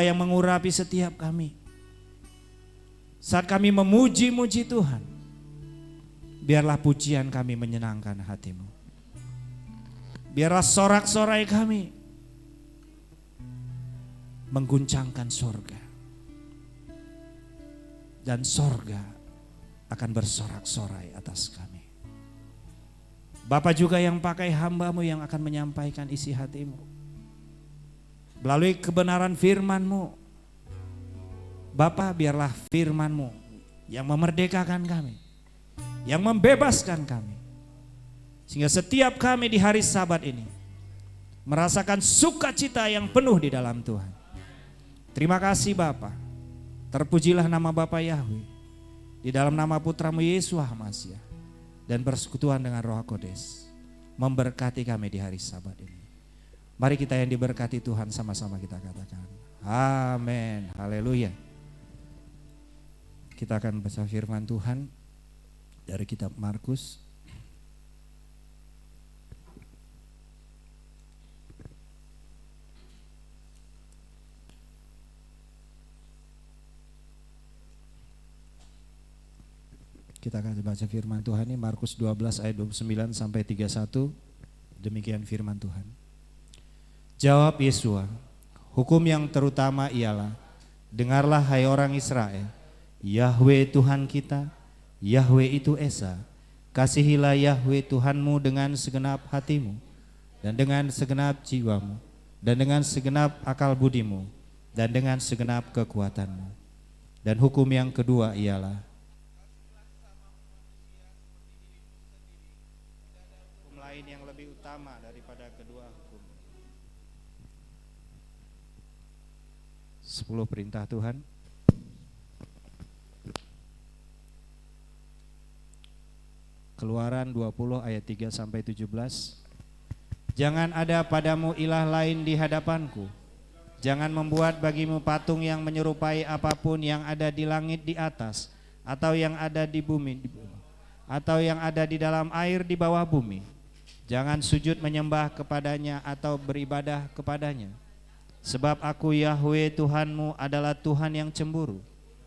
yang mengurapi setiap kami. Saat kami memuji-muji Tuhan, biarlah pujian kami menyenangkan hati-Mu. Biarlah sorak-sorai kami mengguncangkan sorga. Dan sorga akan bersorak-sorai atas kami. Bapa juga yang pakai hamba-Mu yang akan menyampaikan isi hati-Mu. Melalui kebenaran firman-Mu, Bapa, biarlah firman-Mu yang memerdekakan kami, yang membebaskan kami, sehingga setiap kami di hari Sabat ini merasakan sukacita yang penuh di dalam Tuhan. Terima kasih Bapa. Terpujilah nama Bapa Yahweh, di dalam nama Putra-Mu Yesus Hamasyah, dan persekutuan dengan Roh Kudus memberkati kami di hari Sabat ini. Mari kita yang diberkati Tuhan sama-sama kita katakan amin, haleluya. Kita akan baca firman Tuhan dari kitab Markus. Kita akan baca firman Tuhan ini Markus 12 ayat 29 sampai 31. Demikian firman Tuhan. Jawab Yesua, hukum yang terutama ialah, dengarlah hai orang Israel, Yahweh Tuhan kita, Yahweh itu Esa. Kasihilah Yahweh Tuhanmu dengan segenap hatimu, dan dengan segenap jiwamu, dan dengan segenap akal budimu, dan dengan segenap kekuatanmu. Dan hukum yang kedua ialah, hukum lain yang lebih utama daripada kedua hukum. 10 perintah Tuhan. Keluaran 20 ayat 3 sampai 17. Jangan ada padamu ilah lain di hadapanku. Jangan membuat bagimu patung yang menyerupai apapun yang ada di langit di atas, atau yang ada di bumi, atau yang ada di dalam air di bawah bumi. Jangan sujud menyembah kepadanya atau beribadah kepadanya. Sebab aku Yahweh Tuhanmu adalah Tuhan yang cemburu,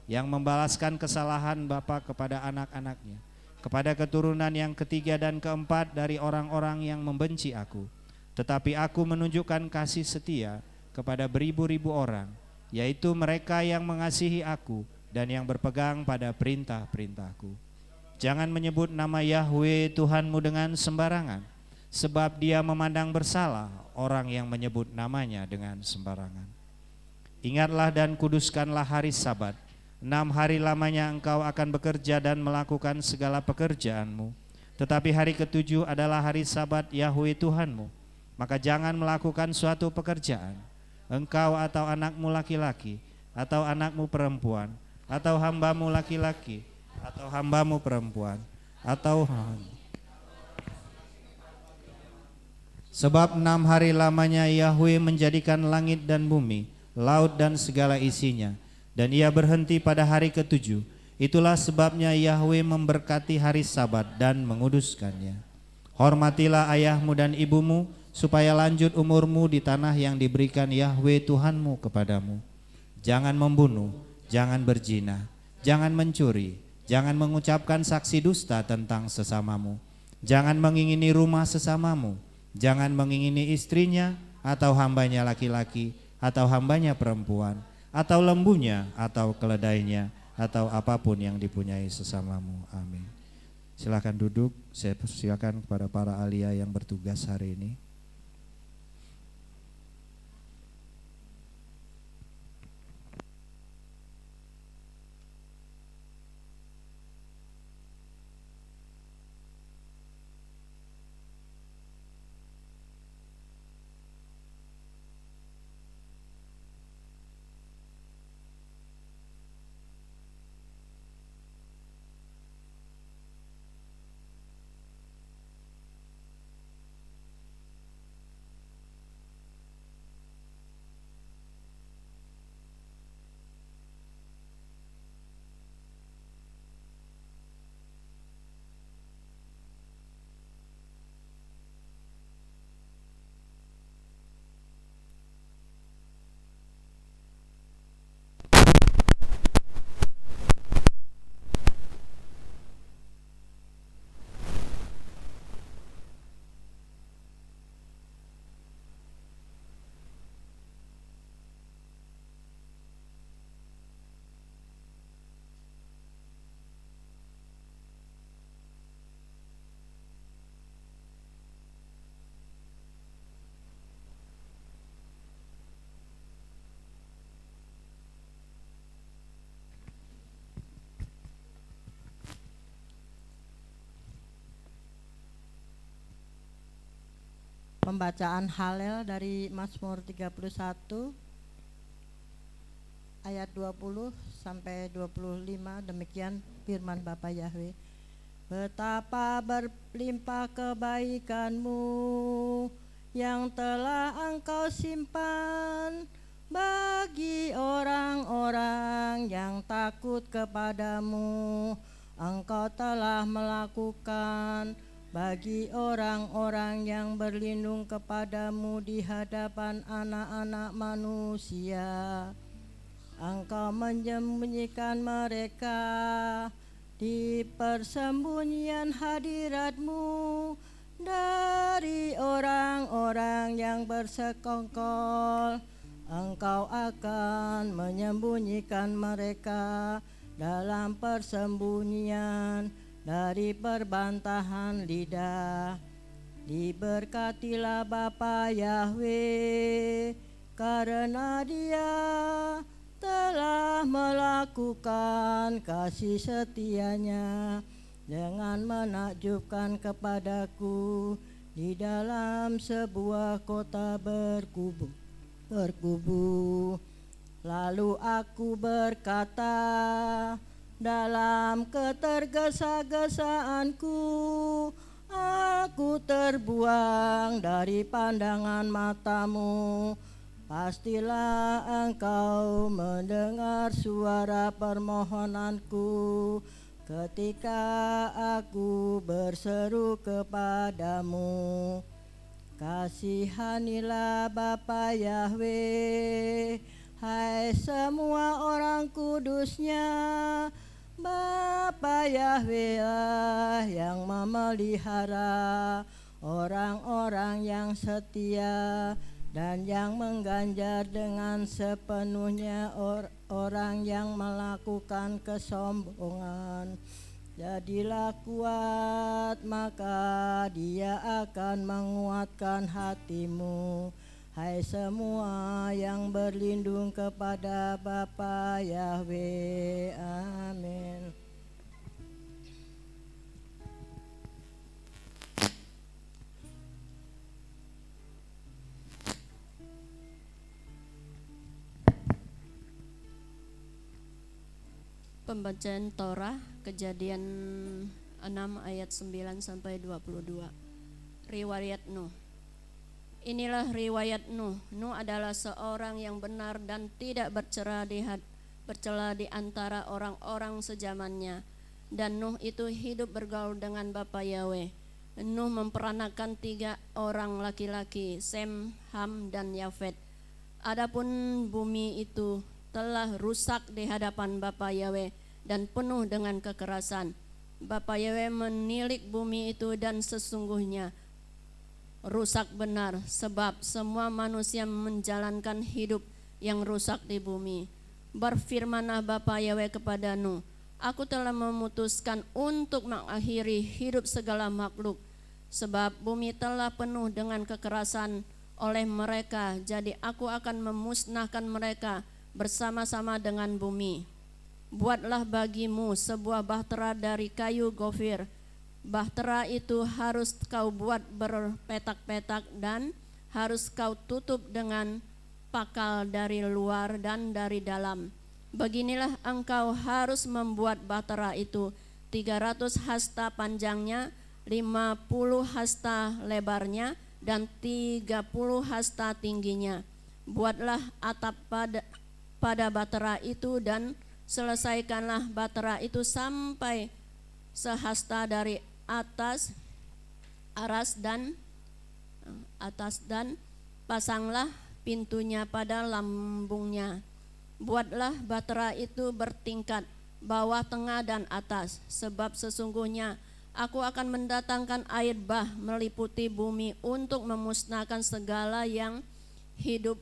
yang membalaskan kesalahan bapa kepada anak-anaknya, kepada keturunan yang ketiga dan keempat dari orang-orang yang membenci aku. Tetapi aku menunjukkan kasih setia kepada beribu-ribu orang, yaitu mereka yang mengasihi aku dan yang berpegang pada perintah-perintahku. Jangan menyebut nama Yahweh Tuhanmu dengan sembarangan, sebab Dia memandang bersalah orang yang menyebut namanya dengan sembarangan. Ingatlah dan kuduskanlah hari Sabat. 6 hari lamanya engkau akan bekerja dan melakukan segala pekerjaanmu. Tetapi hari ketujuh adalah hari Sabat Yahweh Tuhanmu. Maka jangan melakukan suatu pekerjaan, engkau atau anakmu laki-laki, atau anakmu perempuan, atau hambamu laki-laki, atau hambamu perempuan, atau sebab 6 hari lamanya Yahweh menjadikan langit dan bumi, laut dan segala isinya, dan Ia berhenti pada hari ketujuh. Itulah sebabnya Yahweh memberkati hari Sabat dan menguduskannya. Hormatilah ayahmu dan ibumu, supaya lanjut umurmu di tanah yang diberikan Yahweh Tuhanmu kepadamu. Jangan membunuh, jangan berzina, jangan mencuri, jangan mengucapkan saksi dusta tentang sesamamu, jangan mengingini rumah sesamamu, jangan mengingini istrinya atau hambanya laki-laki atau hambanya perempuan, atau lembunya atau keledainya, atau apapun yang dipunyai sesamamu. Amin. Silakan duduk. Saya persilakan kepada para alia yang bertugas hari ini. Pembacaan Halel dari Mazmur 31 ayat 20 sampai 25. Demikian firman Bapa Yahweh. Betapa berlimpah kebaikan-Mu yang telah Engkau simpan bagi orang-orang yang takut kepadamu. Engkau telah melakukan bagi orang-orang yang berlindung kepadamu di hadapan anak-anak manusia. Engkau menyembunyikan mereka di persembunyian hadirat-Mu dari orang-orang yang bersekongkol. Engkau akan menyembunyikan mereka dalam persembunyian dari perbantahan lidah. Diberkatilah Bapa Yahweh, karena Dia telah melakukan kasih setia-Nya dengan menakjubkan kepadaku di dalam sebuah kota berkubu. Lalu aku berkata dalam ketergesa-gesaanku, aku terbuang dari pandangan mata-Mu. Pastilah Engkau mendengar suara permohonanku ketika aku berseru kepadamu. Kasihanilah Bapa Yahweh, hai semua orang kudus-Nya. Bapa Yahweh lah yang memelihara orang-orang yang setia dan yang mengganjar dengan sepenuhnya orang yang melakukan kesombongan. Jadilah kuat, maka Dia akan menguatkan hatimu. Hai semua yang berlindung kepada Bapa Yahweh. Amin. Pembacaan Torah, Kejadian 6 ayat 9 sampai 22. Riwayat Nuh. Inilah riwayat Nuh. Nuh adalah seorang yang benar dan tidak bercela di antara orang-orang sezamannya. Dan Nuh itu hidup bergaul dengan Bapa Yahweh. Nuh memperanakan 3 orang laki-laki, Sem, Ham, dan Yafet. Adapun bumi itu telah rusak di hadapan Bapa Yahweh dan penuh dengan kekerasan. Bapa Yahweh menilik bumi itu dan sesungguhnya rusak benar, sebab semua manusia menjalankan hidup yang rusak di bumi. Berfirmanlah Bapa Yahweh kepada Nuh, aku telah memutuskan untuk mengakhiri hidup segala makhluk, sebab bumi telah penuh dengan kekerasan oleh mereka, jadi aku akan memusnahkan mereka bersama-sama dengan bumi. Buatlah bagimu sebuah bahtera dari kayu gofir. Bahtera itu harus kau buat berpetak-petak dan harus kau tutup dengan pakal dari luar dan dari dalam. Beginilah engkau harus membuat bahtera itu, 300 hasta panjangnya, 50 hasta lebarnya, dan 30 hasta tingginya. Buatlah atap pada bahtera itu dan selesaikanlah bahtera itu sampai sehasta dari atas dan pasanglah pintunya pada lambungnya. Buatlah bahtera itu bertingkat, bawah, tengah, dan atas, sebab sesungguhnya aku akan mendatangkan air bah meliputi bumi untuk memusnahkan segala yang hidup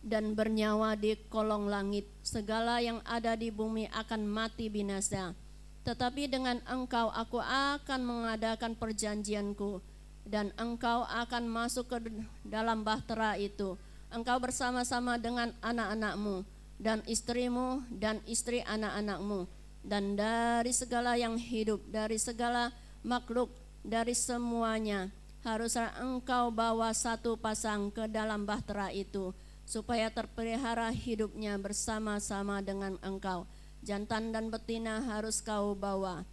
dan bernyawa di kolong langit. Segala yang ada di bumi akan mati binasa. Tetapi dengan engkau aku akan mengadakan perjanjianku, dan engkau akan masuk ke dalam bahtera itu, engkau bersama-sama dengan anak-anakmu dan istrimu dan istri anak-anakmu, dan dari segala yang hidup, dari segala makhluk, dari semuanya haruslah engkau bawa satu pasang ke dalam bahtera itu, supaya terpelihara hidupnya bersama-sama dengan engkau. Jantan dan betina harus kau bawa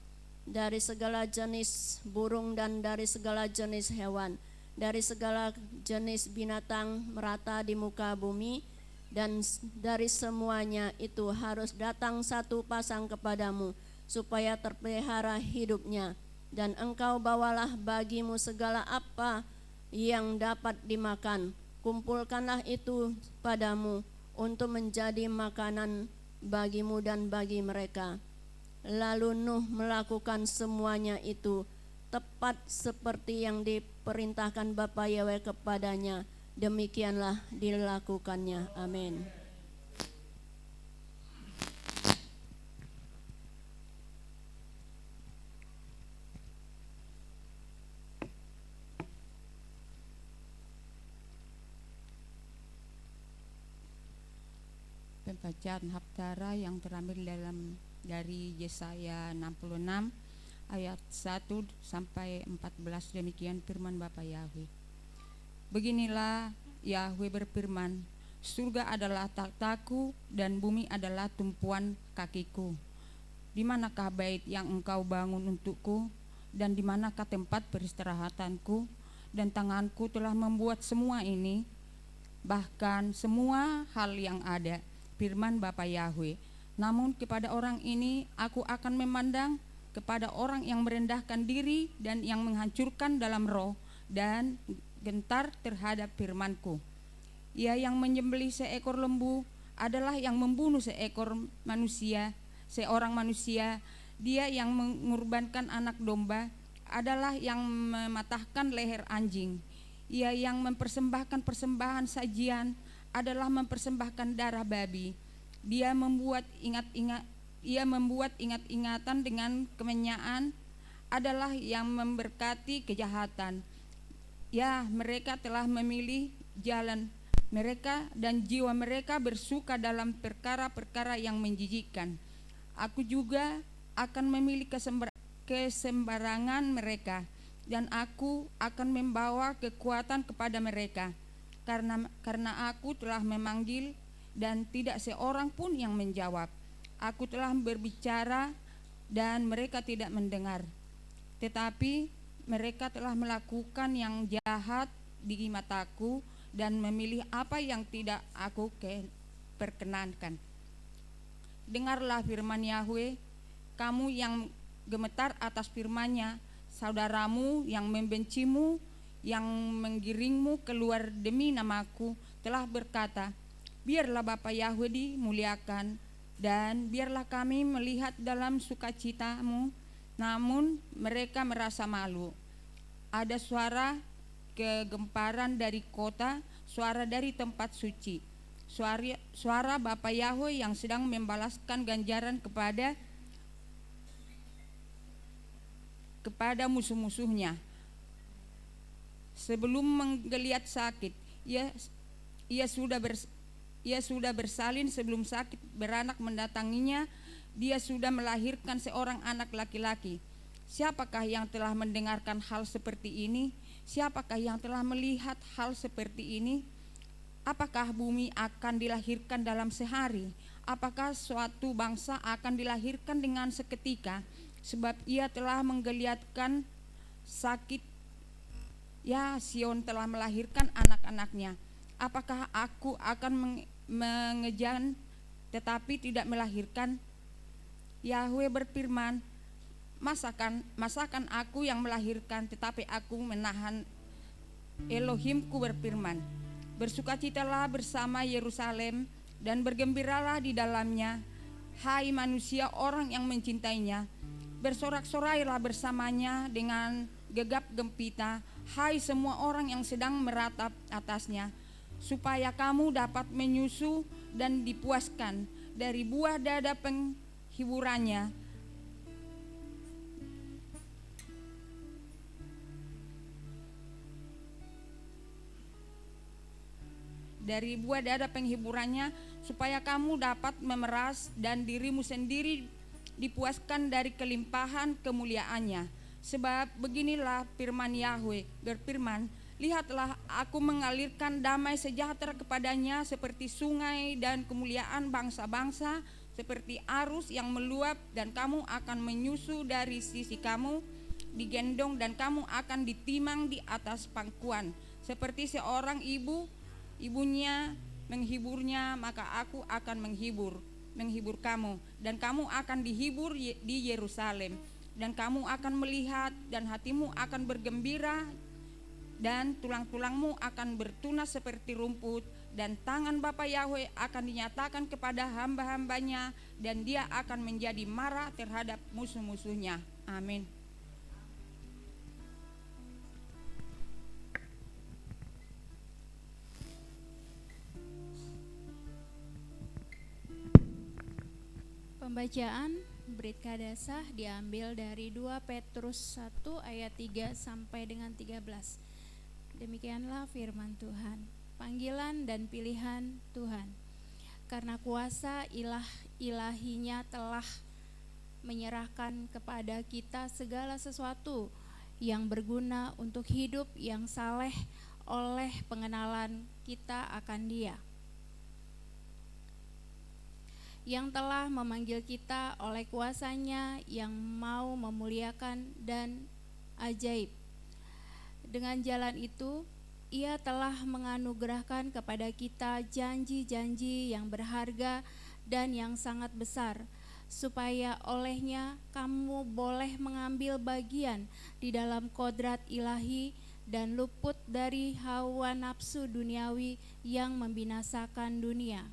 dari segala jenis burung dan dari segala jenis hewan, dari segala jenis binatang merata di muka bumi, dan dari semuanya itu harus datang satu pasang kepadamu, supaya terpelihara hidupnya. Dan engkau bawalah bagimu segala apa yang dapat dimakan, kumpulkanlah itu padamu untuk menjadi makanan bagimu dan bagi mereka. Lalu Nuh melakukan semuanya itu tepat seperti yang diperintahkan Bapa Yahweh kepadanya. Demikianlah dilakukannya. Amin. Pembacaan Haftarah yang terambil dari Yesaya 66 ayat 1 sampai 14. Demikian firman Bapa Yahweh. Beginilah Yahweh berfirman, surga adalah takhtaku dan bumi adalah tumpuan kakiku. Di manakah bait yang engkau bangun untukku, dan di manakah tempat peristirahatanku? Dan tanganku telah membuat semua ini, bahkan semua hal yang ada, firman Bapa Yahweh. Namun kepada orang ini aku akan memandang, kepada orang yang merendahkan diri dan yang menghancurkan dalam roh dan gentar terhadap firmanku. Ia yang menyembelih seekor lembu adalah yang membunuh seorang manusia. Dia yang mengorbankan anak domba adalah yang mematahkan leher anjing. Ia yang mempersembahkan persembahan sajian adalah mempersembahkan darah babi. Dia membuat ingat-ingatan dengan kemenyaan adalah yang memberkati kejahatan. Ya, mereka telah memilih jalan mereka dan jiwa mereka bersuka dalam perkara-perkara yang menjijikkan. Aku juga akan memilih kesembarangan mereka, dan aku akan membawa kekuatan kepada mereka, karena aku telah memanggil dan tidak seorang pun yang menjawab. Aku telah berbicara dan mereka tidak mendengar, tetapi mereka telah melakukan yang jahat di mataku dan memilih apa yang tidak aku perkenankan. Dengarlah firman Yahweh, kamu yang gemetar atas firman-Nya, saudaramu yang membencimu, yang menggiringmu keluar demi namaku, telah berkata, biarlah Bapa Yahweh dimuliakan, dan biarlah kami melihat dalam sukacitamu. Namun mereka merasa malu. Ada suara kegemparan dari kota, suara dari tempat suci, suara Bapa Yahweh yang sedang membalaskan ganjaran kepada musuh-musuhnya. Sebelum menggeliat sakit, ia sudah bersalin. Sebelum sakit beranak mendatanginya, dia sudah melahirkan seorang anak laki-laki. Siapakah yang telah mendengarkan hal seperti ini? Siapakah yang telah melihat hal seperti ini? Apakah bumi akan dilahirkan dalam sehari? Apakah suatu bangsa akan dilahirkan dengan seketika? Sebab ia telah menggeliatkan sakit. Ya, Sion telah melahirkan anak-anaknya. Apakah aku akan mengejan tetapi tidak melahirkan? Yahweh berfirman, masakan aku yang melahirkan tetapi aku menahan? Elohimku berfirman, bersukacitalah bersama Yerusalem dan bergembiralah di dalamnya, hai manusia orang yang mencintainya. Bersorak-sorailah bersamanya dengan gegap gempita, hai semua orang yang sedang meratap atasnya, supaya kamu dapat menyusu dan dipuaskan dari buah dada penghiburannya. Dari buah dada penghiburannya, supaya kamu dapat memeras dan dirimu sendiri dipuaskan dari kelimpahan kemuliaannya. Sebab beginilah firman Yahweh berfirman, lihatlah aku mengalirkan damai sejahtera kepadanya seperti sungai dan kemuliaan bangsa-bangsa seperti arus yang meluap, dan kamu akan menyusu dari sisi kamu, digendong dan kamu akan ditimang di atas pangkuan. Seperti seorang ibunya menghiburnya, maka aku akan menghibur kamu, dan kamu akan dihibur di Yerusalem, dan kamu akan melihat dan hatimu akan bergembira, dan tulang-tulangmu akan bertunas seperti rumput, dan tangan Bapa Yahweh akan dinyatakan kepada hamba-hambanya, dan dia akan menjadi marah terhadap musuh-musuhnya. Amin. Pembacaan Brit Kadasah diambil dari 2 Petrus 1 ayat 3 sampai dengan 13. Demikianlah firman Tuhan. Panggilan dan pilihan Tuhan. Karena kuasa ilahinya telah menyerahkan kepada kita segala sesuatu yang berguna untuk hidup yang saleh oleh pengenalan kita akan Dia, yang telah memanggil kita oleh kuasanya yang mau memuliakan dan ajaib. Dengan jalan itu, Ia telah menganugerahkan kepada kita janji-janji yang berharga dan yang sangat besar, supaya olehnya kamu boleh mengambil bagian di dalam kodrat ilahi dan luput dari hawa nafsu duniawi yang membinasakan dunia.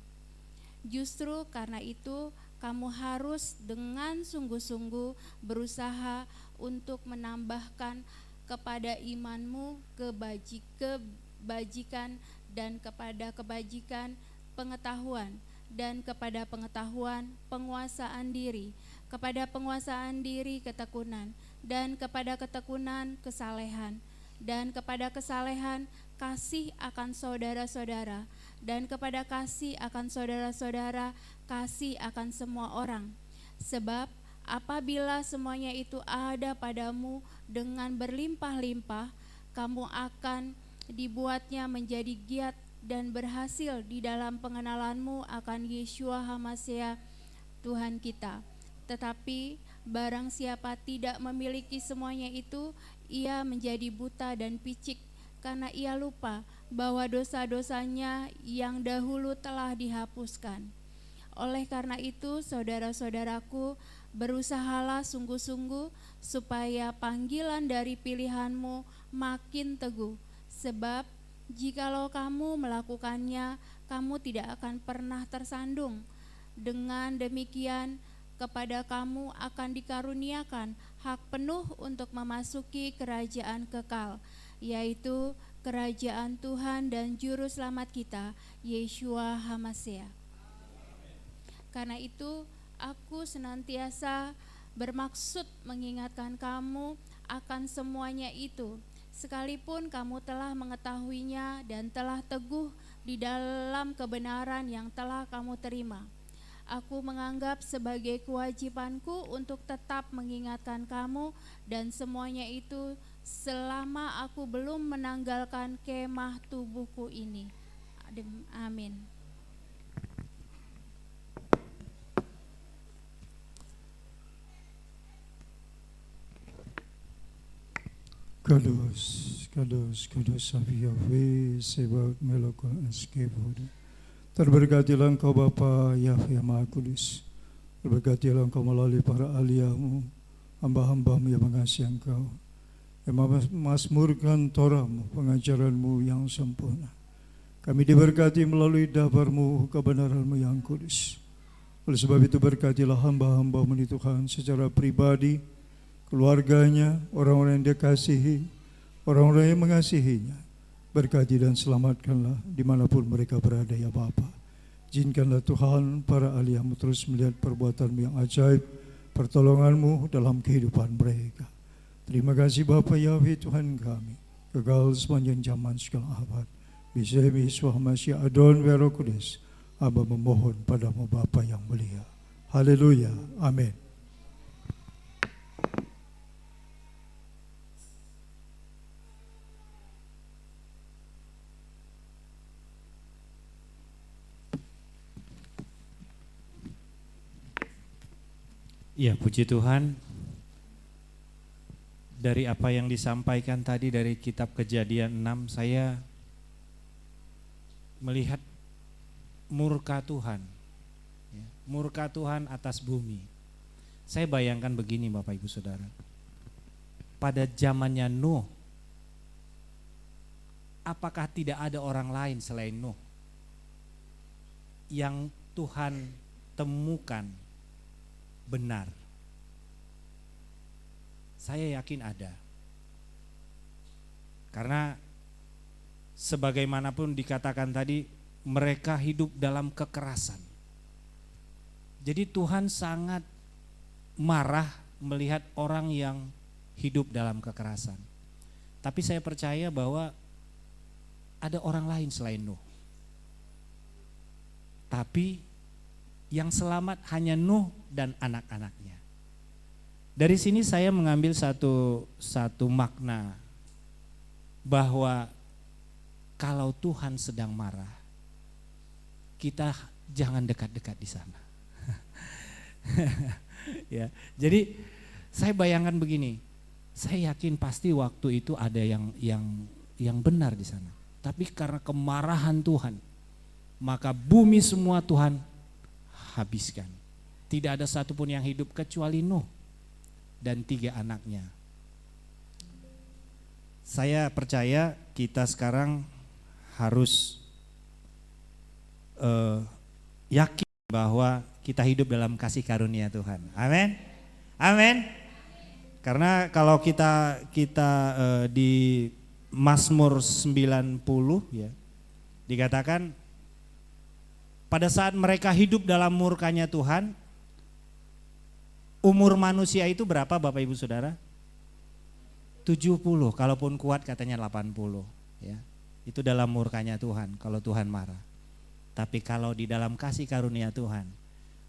Justru karena itu, kamu harus dengan sungguh-sungguh berusaha untuk menambahkan kepada imanmu kebajikan, dan kepada kebajikan pengetahuan, dan kepada pengetahuan penguasaan diri, kepada penguasaan diri ketekunan, dan kepada ketekunan kesalehan, dan kepada kesalehan kasih akan saudara-saudara, dan kepada kasih akan saudara-saudara kasih akan semua orang. Sebab apabila semuanya itu ada padamu dengan berlimpah-limpah, kamu akan dibuatnya menjadi giat dan berhasil di dalam pengenalanmu akan Yeshua HaMasiah Tuhan kita. Tetapi barang siapa tidak memiliki semuanya itu, ia menjadi buta dan picik, karena ia lupa bahwa dosa-dosanya yang dahulu telah dihapuskan. Oleh karena itu, saudara-saudaraku, berusahalah sungguh-sungguh supaya panggilan dari pilihanmu makin teguh. Sebab jikalau kamu melakukannya, kamu tidak akan pernah tersandung. Dengan demikian, kepada kamu akan dikaruniakan hak penuh untuk memasuki kerajaan kekal, yaitu kerajaan Tuhan dan Juru Selamat kita, Yeshua HaMasiah. Karena itu, aku senantiasa bermaksud mengingatkan kamu akan semuanya itu, sekalipun kamu telah mengetahuinya dan telah teguh di dalam kebenaran yang telah kamu terima. Aku menganggap sebagai kewajibanku untuk tetap mengingatkan kamu dan semuanya itu selama aku belum menanggalkan kemah tubuhku ini. Amin. Kudus, kudus, kudus Yahweh, Sebaot Melokul Eskebod. Terberkatilah Engkau Bapa Yahweh Maha Kudus. Terberkatilah Engkau melalui para ahli-Mu, hamba-hamba-Mu yang mengasihi Engkau, yang memasmurkan Torah-Mu, pengajaran-Mu yang sempurna. Kami diberkati melalui dabar-Mu, kebenaran-Mu yang kudus. Oleh sebab itu berkatilah hamba-hamba-Mu di Tuhan secara pribadi, keluarganya, orang-orang yang dia kasihi, orang-orang yang mengasihinya. Berkati dan selamatkanlah dimanapun mereka berada ya Bapa. Izinkanlah Tuhan para ahli-Mu terus melihat perbuatan-Mu yang ajaib, pertolongan-Mu dalam kehidupan mereka. Terima kasih Bapa Yahweh Tuhan kami, kekal sepanjang zaman segala abad. Bismillah Yeshua HaMasiah Adon Vero Kudus. Aba memohon padamu Bapa yang mulia. Haleluya. Amin. Ya, puji Tuhan. Dari apa yang disampaikan tadi dari kitab Kejadian 6, saya melihat murka Tuhan. Ya, murka Tuhan atas bumi. Saya bayangkan begini Bapak Ibu Saudara. Pada zamannya Nuh, apakah tidak ada orang lain selain Nuh yang Tuhan temukan benar? Saya yakin ada. Karena sebagaimanapun dikatakan tadi, mereka hidup dalam kekerasan. Jadi Tuhan sangat marah melihat orang yang hidup dalam kekerasan. Tapi saya percaya bahwa ada orang lain selain Nuh. Tapi yang selamat hanya Nuh dan anak-anaknya. Dari sini saya mengambil satu makna bahwa kalau Tuhan sedang marah, kita jangan dekat-dekat di sana. Ya, jadi saya bayangkan begini, saya yakin pasti waktu itu ada yang benar di sana. Tapi karena kemarahan Tuhan, maka bumi semua Tuhan habiskan. Tidak ada satupun yang hidup kecuali Nuh dan 3 anaknya. Saya percaya kita sekarang harus yakin bahwa kita hidup dalam kasih karunia Tuhan. Amin. Amin. Karena kalau kita di Mazmur 90 ya, dikatakan pada saat mereka hidup dalam murkanya Tuhan, umur manusia itu berapa Bapak Ibu Saudara? 70, kalaupun kuat katanya 80 ya. Itu dalam murkanya Tuhan kalau Tuhan marah. Tapi kalau di dalam kasih karunia Tuhan,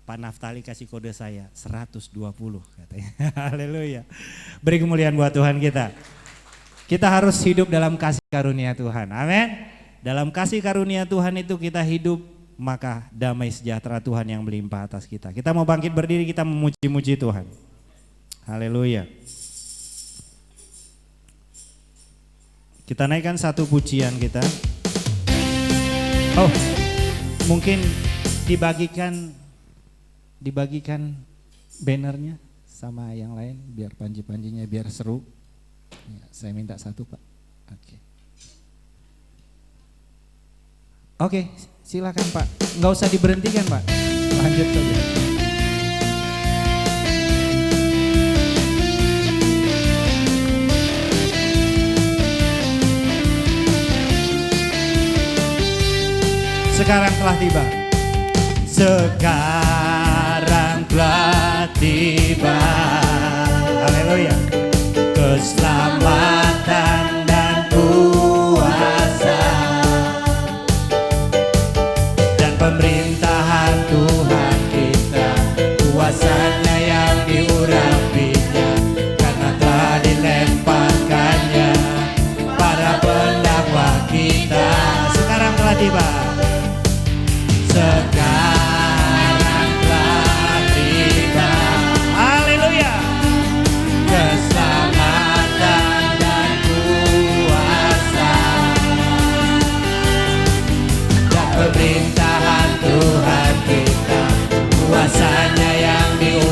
Pak Naftali kasih kode saya 120 katanya. Haleluya. Beri kemuliaan buat Tuhan kita. Kita harus hidup dalam kasih karunia Tuhan. Amin. Dalam kasih karunia Tuhan itu kita hidup, maka damai sejahtera Tuhan yang melimpah atas kita. Kita mau bangkit berdiri, kita memuji-muji Tuhan. Haleluya. Kita naikkan satu pujian kita. Oh, mungkin dibagikan bannernya sama yang lain biar panji-panjinya biar seru. Ya, saya minta satu Pak. Oke, silakan Pak. Nggak usah diberhentikan Pak. Lanjut saja. Sekarang telah tiba. Sekarang telah tiba. Haleluya. Keselamatan dan kuasa dan pemerintahan Tuhan kita, kuasanya yang diurapinya, karena telah dilemparkannya para pendakwa kita. Sekarang telah tiba. Sekarang telah tiba. Haleluya. Keselamatan dan kuasa dan pemerintahan Tuhan kita, kuasanya yang diurapinya,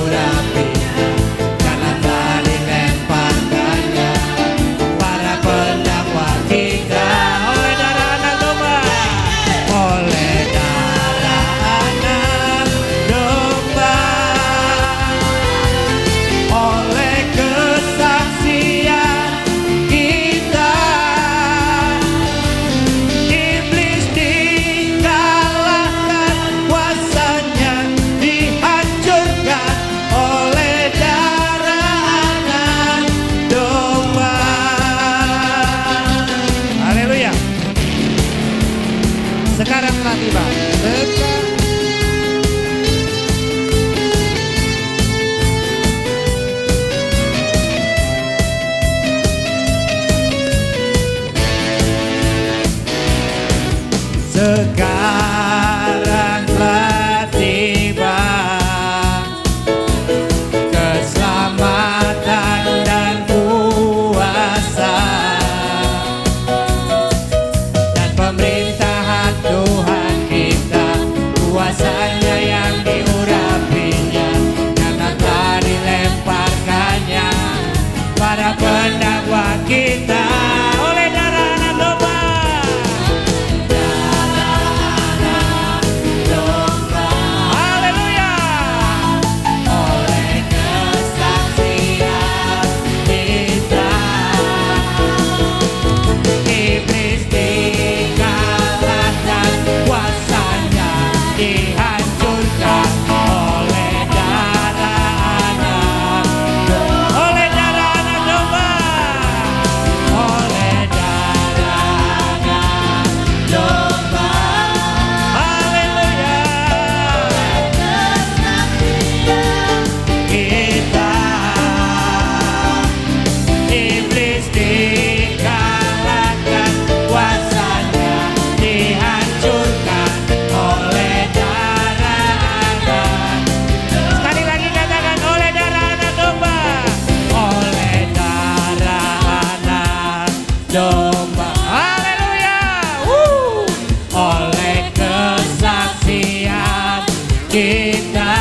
kita.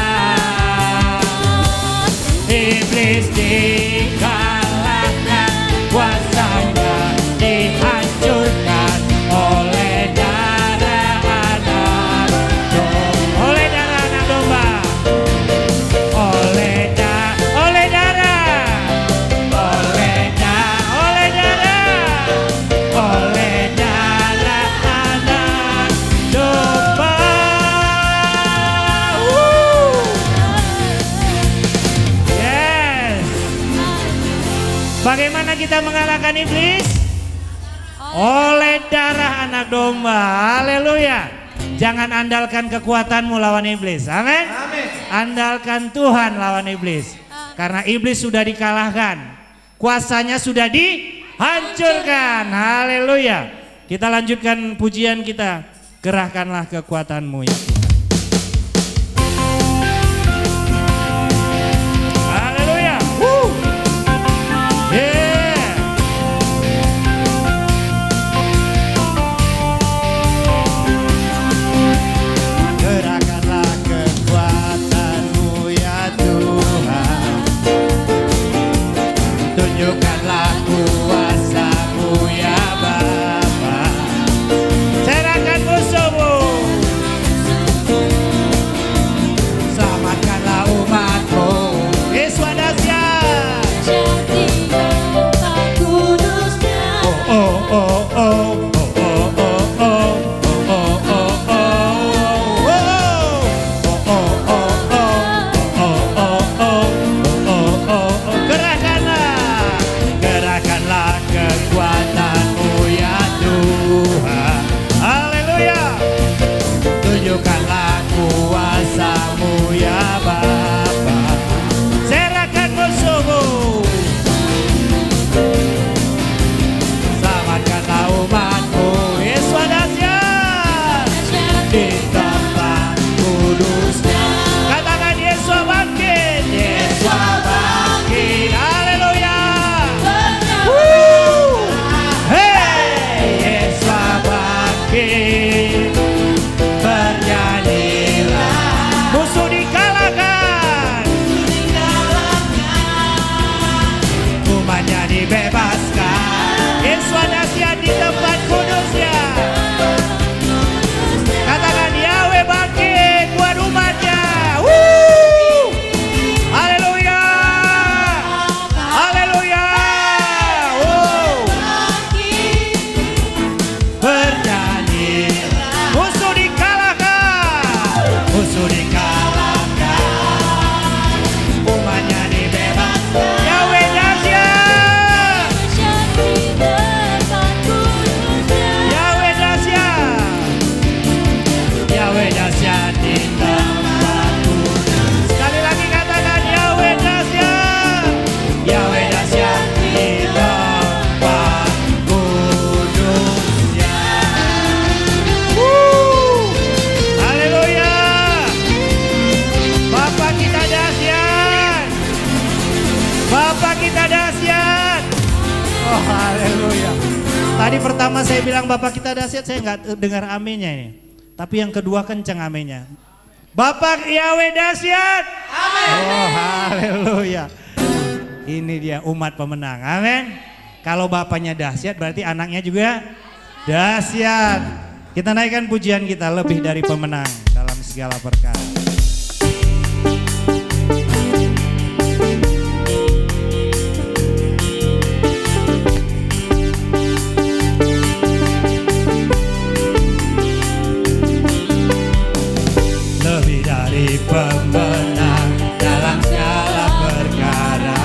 Iblis dikalahkan, kuasanya dihancurkan oleh darah anak domba. Oleh darah anak domba. Oleh darah anak domba. Yes. Bagaimana kita mengalahkan iblis? Oleh darah anak domba. Haleluya. Jangan andalkan kekuatanmu lawan iblis. Amin. Andalkan Tuhan lawan iblis. Karena iblis sudah dikalahkan. Kuasanya sudah dihancurkan. Haleluya. Kita lanjutkan pujian kita. Gerahkanlah kekuatanmu ya Tuhan. Haleluya. Yeah. Gerahkanlah kekuatanmu ya Tuhan. Tunjukkanlah kuasa-Mu ya Bapa. Serahkan musuhmu. Selamatkanlah umat-Mu. Yesus dahsyat. Oh oh oh oh. Tunjukkanlah kuasa-Mu ya Bapa. Serahkan musuhmu. Selamatkanlah umat-Mu. Yesus dahsyat di tempat kudusnya. Katakan Yesus bangkit. Yesus bangkit. Haleluya. Hey, Yesus bangkit. Musuh dikalahkan, umatnya dibebaskan. Yesus dahsyat di tempat kudusnya. Katakan Yahweh bangkit buat umatnya. Haleluya. Haleluya. Bernyanyi. Musuh dikalahkan. Musuh dikalahkan. Umatnya dibebaskan. Yahweh dahsyat. Yahweh dahsyat. Yahweh dahsyat di tempat kudus. Sekali lagi katakan Yahweh dahsyat. Yahweh dahsyat di tempat kudusnya. Haleluya. Bapa kita dahsyat. Bapa kita dahsyat. Oh haleluya. Tadi pertama saya bilang Bapa kita dahsyat, saya nggak dengar aminnya ini. Tapi yang kedua kencang aminnya. Bapa Yahweh dahsyat. Amin. Oh haleluya. Ini dia umat pemenang. Amin. Kalau bapaknya dahsyat berarti anaknya juga dahsyat. Kita naikkan pujian kita, lebih dari pemenang dalam segala perkara. Lebih dari pemenang dalam segala perkara.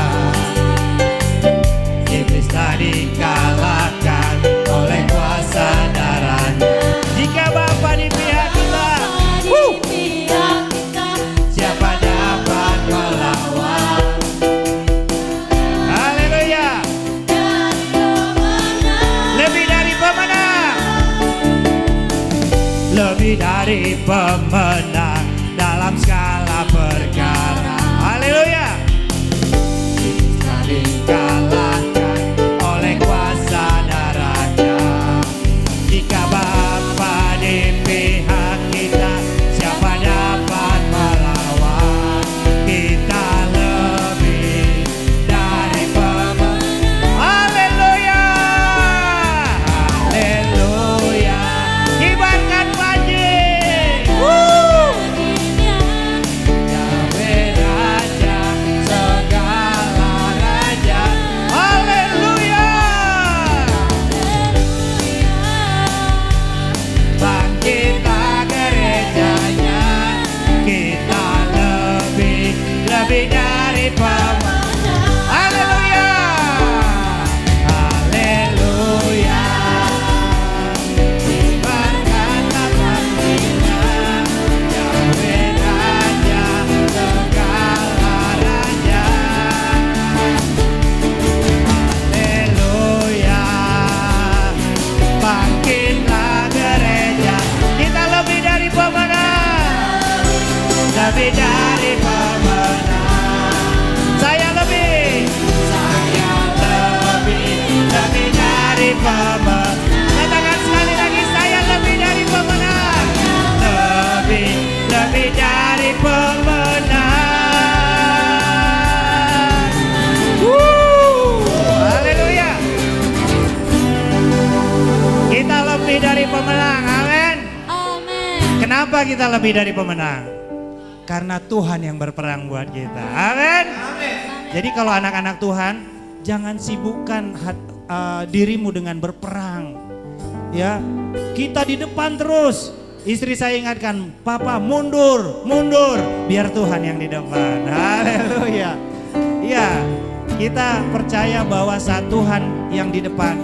Iblis telah dikalahkan oleh kuasa darahnya. Jika Bapa di pihak kita, siapa dapat melawan? Haleluya. Lebih dari pemenang. Lebih dari pemenang dalam segala perkara. Haleluya. Iblis telah dikalahkan oleh kuasa darahnya. Jika Bapa di pihak kita, siapa dapat melawan? lebih dari pemenang. Haleluya, haleluya. Kibarkanlah panjinya, Yahweh Raja segala raja. Haleluya, bangkitlah gereja. Kita lebih dari pemenang, lebih dari pemenang. Saya lebih dari pemenang. Katakan sekali lagi, saya lebih dari pemenang. Lebih dari pemenang. Haleluya. Kita lebih dari pemenang. Amin. Kenapa kita lebih dari pemenang? Karena Tuhan yang berperang buat kita. Amin. Jadi kalau anak-anak Tuhan, jangan sibukkan dirimu dengan berperang. Ya, kita di depan terus. Istri saya ingatkan, Papa mundur, mundur, biar Tuhan yang di depan. Haleluya. Ya, kita percaya bahwa saat Tuhan yang di depan,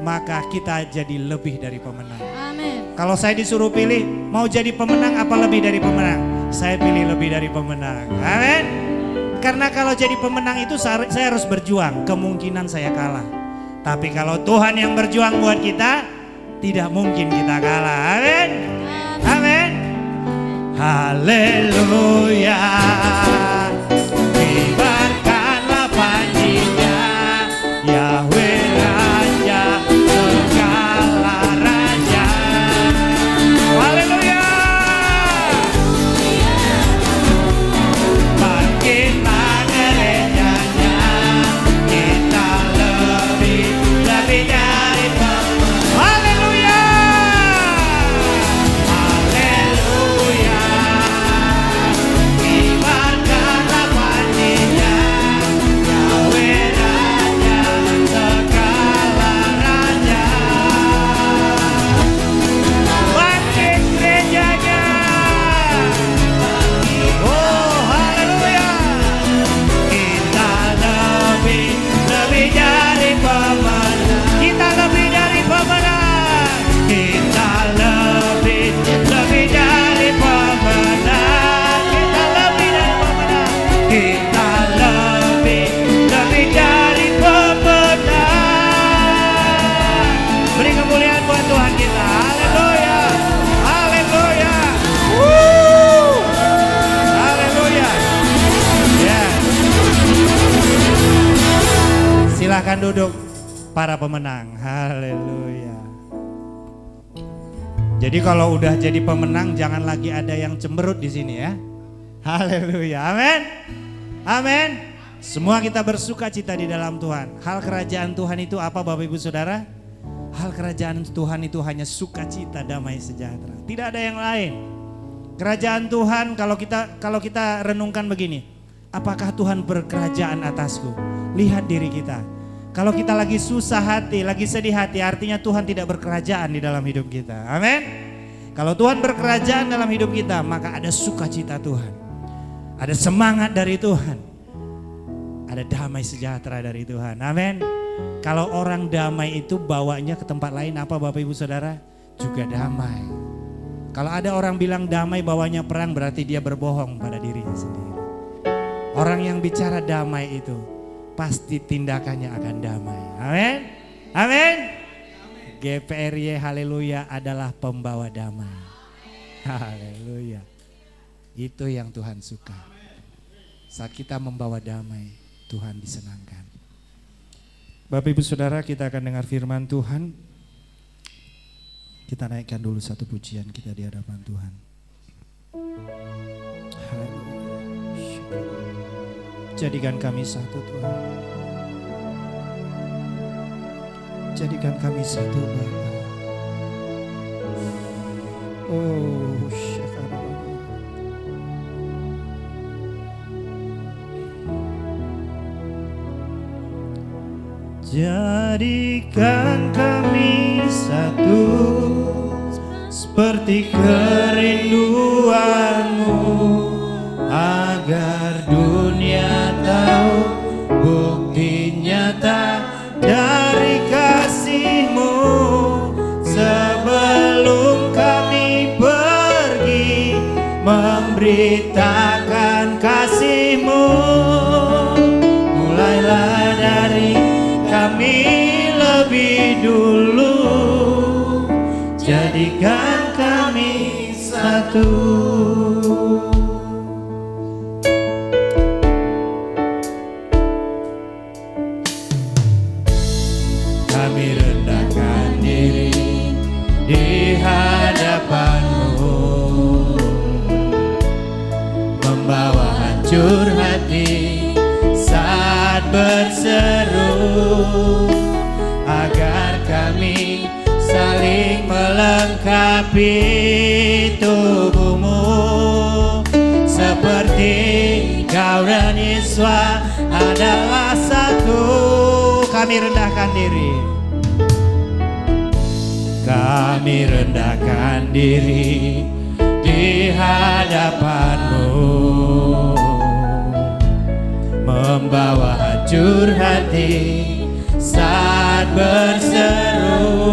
maka kita jadi lebih dari pemenang. Amin. Kalau saya disuruh pilih, mau jadi pemenang apa lebih dari pemenang? Saya pilih lebih dari pemenang. Amin. Karena kalau jadi pemenang itu saya harus berjuang, kemungkinan saya kalah. Tapi kalau Tuhan yang berjuang buat kita, tidak mungkin kita kalah. Amin. Amin. Haleluya. Kibarkanlah panjinya, Yahweh Raja segala raja. Haleluya. Bangkitlah gerejanya, kita lebih dari pemenang. Haleluya. Haleluya. Kibarkanlah panjinya, Yahweh Raja segala raja. Bangkit gerejanya. Oh, haleluya. Kita lebih dari pemenang. Kita lebih dari pemenang. Kita lebih dari pemenang. Kita lebih dari pemenang. Kita lebih dari pemenang. Beri kemuliaan buat Tuhan kita. Haleluya. Haleluya. Haleluya. Ya. Silahkan duduk para pemenang. Haleluya. Jadi kalau udah jadi pemenang jangan lagi ada yang cemberut di sini ya. Haleluya. Amin. Amin. Semua kita bersuka cita di dalam Tuhan. Hal kerajaan Tuhan itu apa Bapak Ibu Saudara? Hal kerajaan Tuhan itu hanya sukacita, damai sejahtera. Tidak ada yang lain. Kerajaan Tuhan kalau kita renungkan begini. Apakah Tuhan berkerajaan atasku? Lihat diri kita. Kalau kita lagi susah hati, lagi sedih hati, artinya Tuhan tidak berkerajaan di dalam hidup kita. Amin. Kalau Tuhan berkerajaan dalam hidup kita, maka ada sukacita Tuhan. Ada semangat dari Tuhan. Ada damai sejahtera dari Tuhan. Amin. Kalau orang damai itu bawanya ke tempat lain apa Bapak Ibu Saudara? Juga damai. Kalau ada orang bilang damai bawanya perang, berarti dia berbohong pada dirinya sendiri. Orang yang bicara damai itu pasti tindakannya akan damai. Amin. Amin. GPRY haleluya adalah pembawa damai. Haleluya. Itu yang Tuhan suka. Saat kita membawa damai, Tuhan disenangkan. Bapak Ibu Saudara, kita akan dengar firman Tuhan. Kita naikkan dulu satu pujian kita di hadapan Tuhan. Haleluya. Jadikan kami satu Tuhan. Jadikan kami satu Bapa. Oh, jadikan kami satu seperti kerinduanmu agar dunia kasih-Mu, mulailah dari kami lebih dulu, jadikan kami satu. Kami rendahkan diri di hadapan-Mu, membawa hancur hati saat berseru, agar kami saling melengkapi tubuh-Mu, seperti Kau dan Yesus adalah satu. Kami rendahkan diri, kami rendahkan diri di hadapan-Mu, membawa hancur hati saat berseru,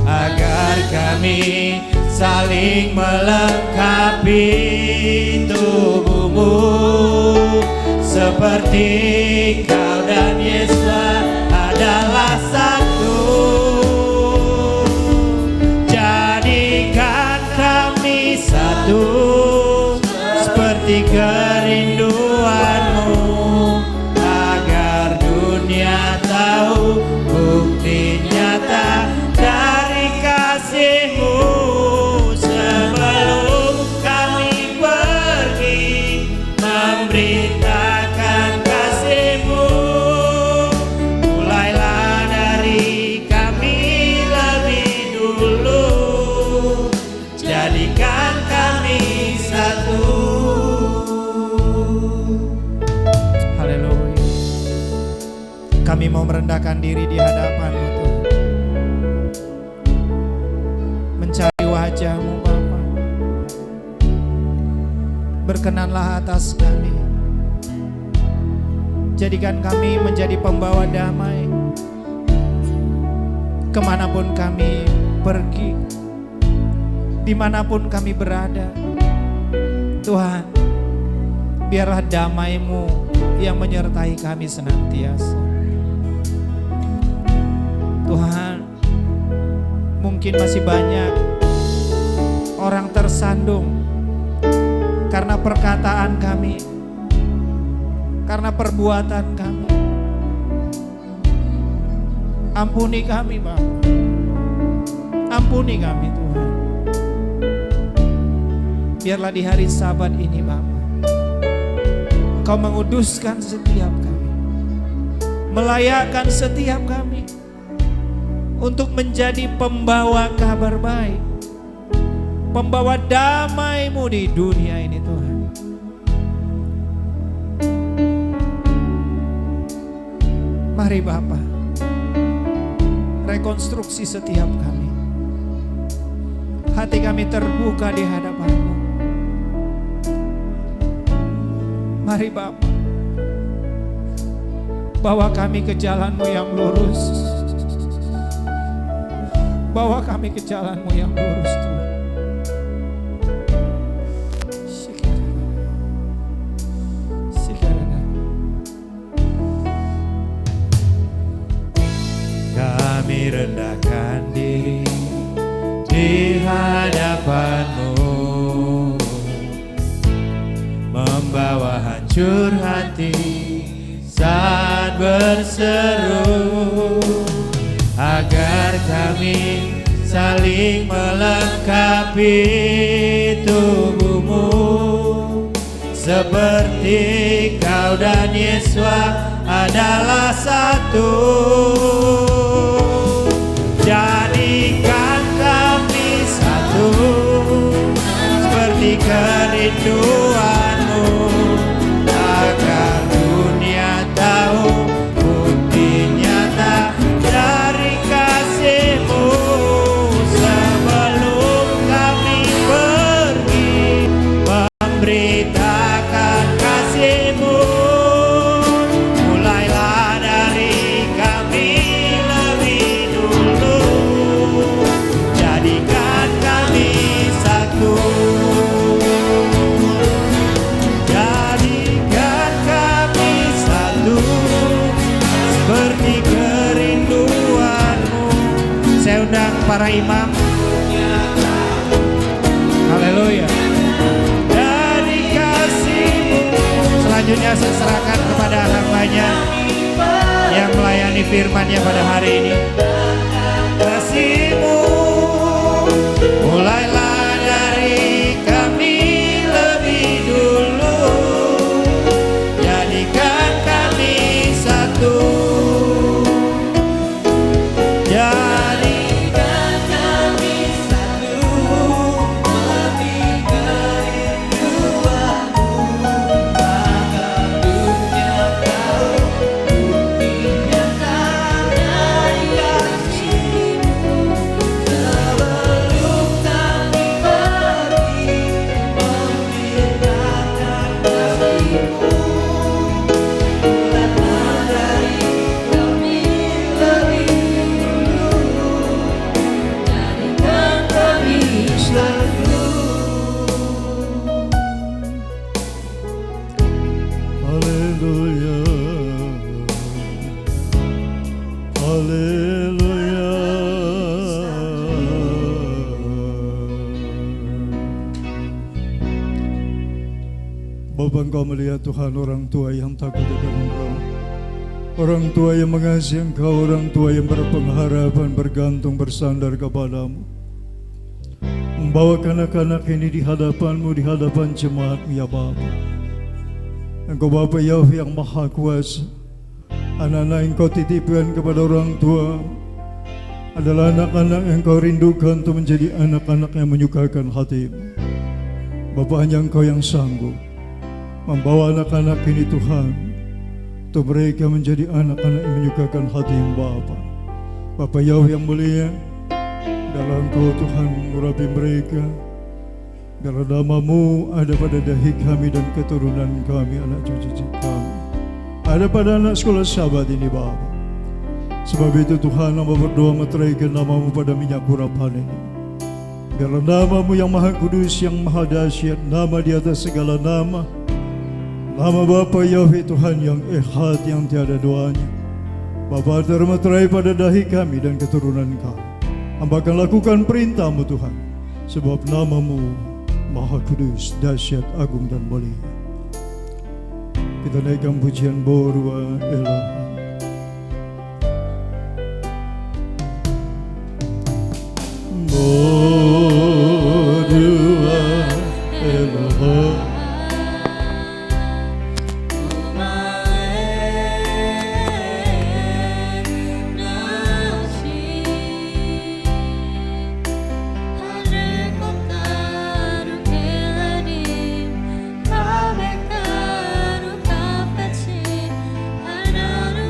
agar kami saling melengkapi tubuh-Mu, seperti Kau dan Yesus adalah satu. Jadikan kami satu, seperti kerinduan-Mu, agar dunia tahu bukti nyata dari kasih-Mu. Sebelum kami pergi memberitakan kasih-Mu, mulailah dari kami lebih dulu, jadikan kami satu. Haleluya. Kami mau merendahkan diri di hadapan-Mu, Tuhan, mencari wajah-Mu, Bapa. Berkenanlah atas kami, jadikan kami menjadi pembawa damai kemanapun kami pergi, dimanapun kami berada. Tuhan, biarlah damai-Mu yang menyertai kami senantiasa. Tuhan, mungkin masih banyak orang tersandung karena perkataan kami, karena perbuatan kami. Ampuni kami, Bapa. Ampuni kami, Tuhan. Biarlah di hari Sabat ini, Bapa, Kau menguduskan setiap kami, melayakkan setiap kami untuk menjadi pembawa kabar baik, pembawa damai-Mu di dunia ini, Tuhan. Mari Bapa, rekonstruksi setiap kami. Hati kami terbuka di hadapan-Mu. Mari Bapa, bawa kami ke jalan-Mu yang lurus. Bawa kami ke jalan-Mu yang lurus, Tuhan. Kami rendahkan diri di hadapan-Mu, membawa hancur hati saat berseru, agar kami saling melengkapi tubuh-Mu, seperti Kau dan Yesus adalah satu. Jadikan kami satu, seperti kerinduan-Mu, agar dunia tahu bukti nyata dari kasih-Mu. Sebelum kami pergi memberitakan kasih-Mu, mulailah dari kami lebih dulu, jadikan kami satu. para imam. Haleluya. Dari kasih-Mu. Selanjutnya saya serahkan kepada hamba-Nya yang melayani firman-Nya pada hari ini. Kasih-Mu mulailah dari kami lebih dulu, jadikan kami satu, jadikan kami satu, lebih kerinduan-Mu, maka dunia tahu bukti nyata dari kasih-Mu. Sebelum kami pergi memberitakan kasih-Mu, mulailah dari kami lebih dulu, jadikan kami satu. Haleluya, haleluya. Bapa, Engkau melihat Tuhan orang tua yang takut akan Engkau, orang tua yang mengasihi Engkau, orang tua yang berpengharapan, bergantung, bersandar kepadamu. Membawa anak-anak ini di hadapan-Mu, di hadapan jemaat-Mu ya Bapa. Engkau Bapa Yahweh yang Maha Kuasa. Anak-anak yang Kau titipkan kepada orang tua adalah anak-anak yang Kau rindukan untuk menjadi anak-anak yang menyukakan hati-Mu. Bapa, hanya Engkau yang sanggup membawa anak-anak ini Tuhan, untuk mereka menjadi anak-anak yang menyukakan hati-Mu Bapa. Bapa Yahweh yang mulia, dalam Engkau Tuhan mengurapi mereka. Biarlah nama-Mu ada pada dahi kami dan keturunan kami, anak cucu kami, ada pada anak sekolah sahabat ini Bapa. Sebab itu Tuhan, hamba berdoa meteraikan nama-Mu pada minyak urapan ini. Biarlah nama-Mu yang Maha Kudus, yang Maha Dahsyat, nama di atas segala nama, nama Bapa Yahweh Tuhan yang ehad, yang tiada doanya. Bapa, termeterai pada dahi kami dan keturunan kami. Hamba akan lakukan perintah-Mu Tuhan, sebab nama-Mu Maha Kudus, dahsyat, agung dan mulia. Kita naikkan pujian Borua Elah. Borua Elah. Another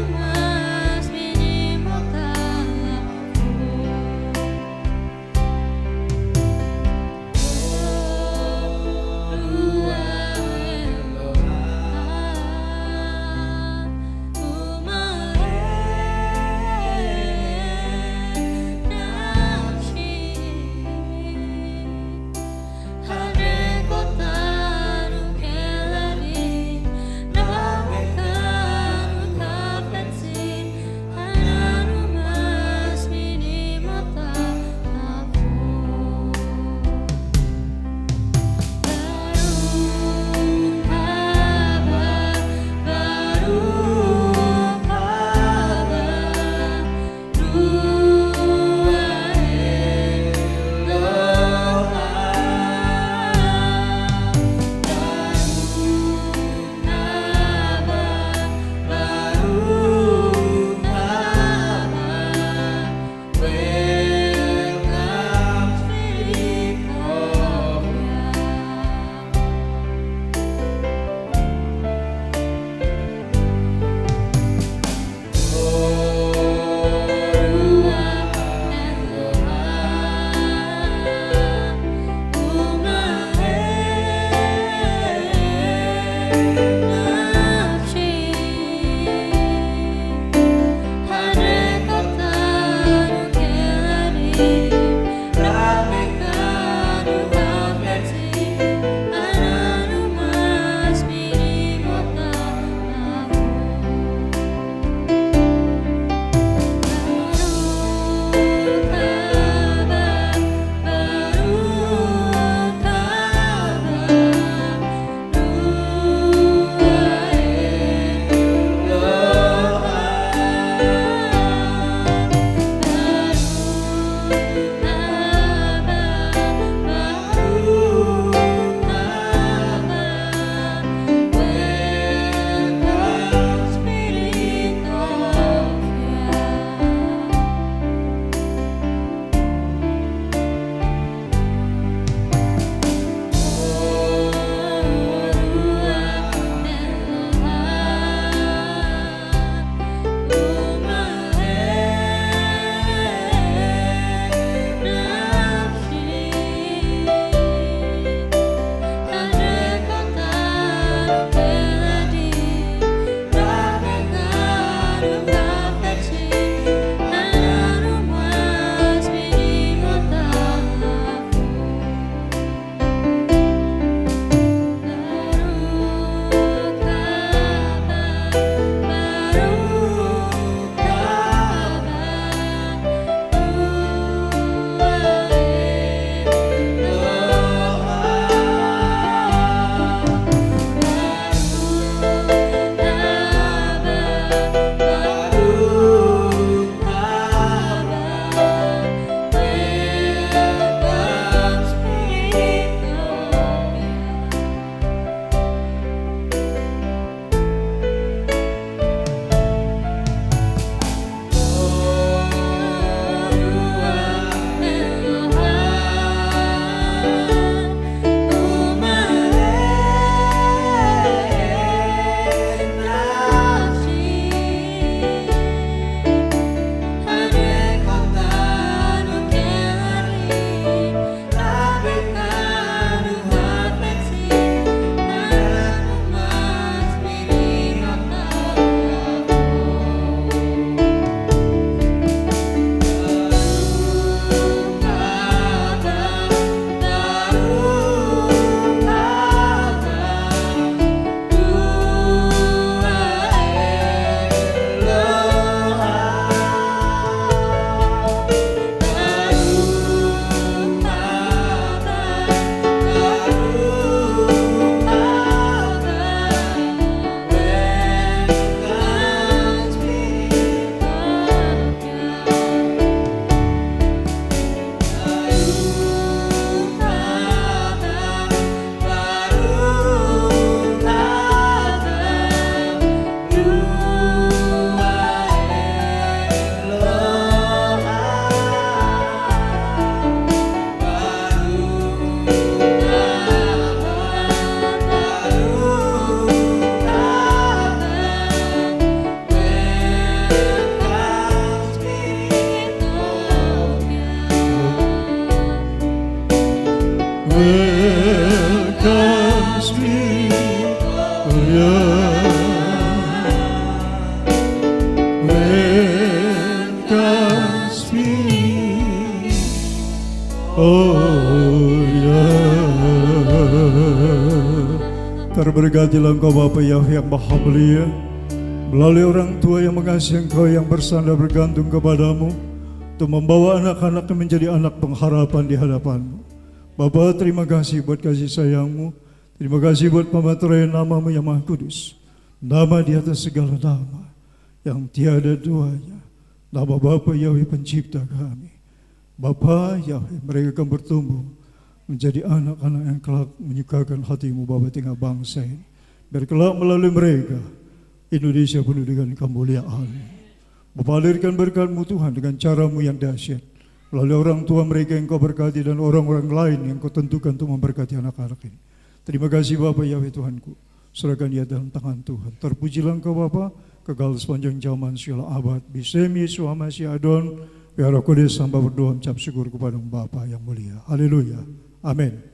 Terberkatilah Engkau Bapa Yahweh yang Maha Mulia, melalui orang tua yang mengasihi Engkau, yang bersandar bergantung kepadamu untuk membawa anak-anak menjadi anak pengharapan di hadapanmu. Bapa, terima kasih buat kasih sayangmu. Terima kasih buat pematerai namamu yang Maha Kudus, nama di atas segala nama, yang tiada duanya, nama Bapa Yahweh pencipta kami. Bapa Yahweh, mereka akan bertumbuh menjadi anak-anak yang kelak menyukakan hatimu Bapa tinggal bangsa ini. Biar kelak melalui mereka Indonesia penuh dengan kemuliaan. Bapa, alirkan berkat-Mu Tuhan dengan caramu yang dahsyat, melalui orang tua mereka yang Kau berkati dan orang-orang lain yang Kau tentukan untuk memberkati anak-anak ini. Terima kasih Bapa Yahweh Tuhanku, serahkan dia dalam tangan Tuhan. Terpujilah Engkau Bapa, kekal sepanjang zaman segala abad. Bisem Yesus Masih Adon, biar Roh Kudus hamba berdoa mengucap syukur kepada Bapa yang mulia. Haleluya. Amin.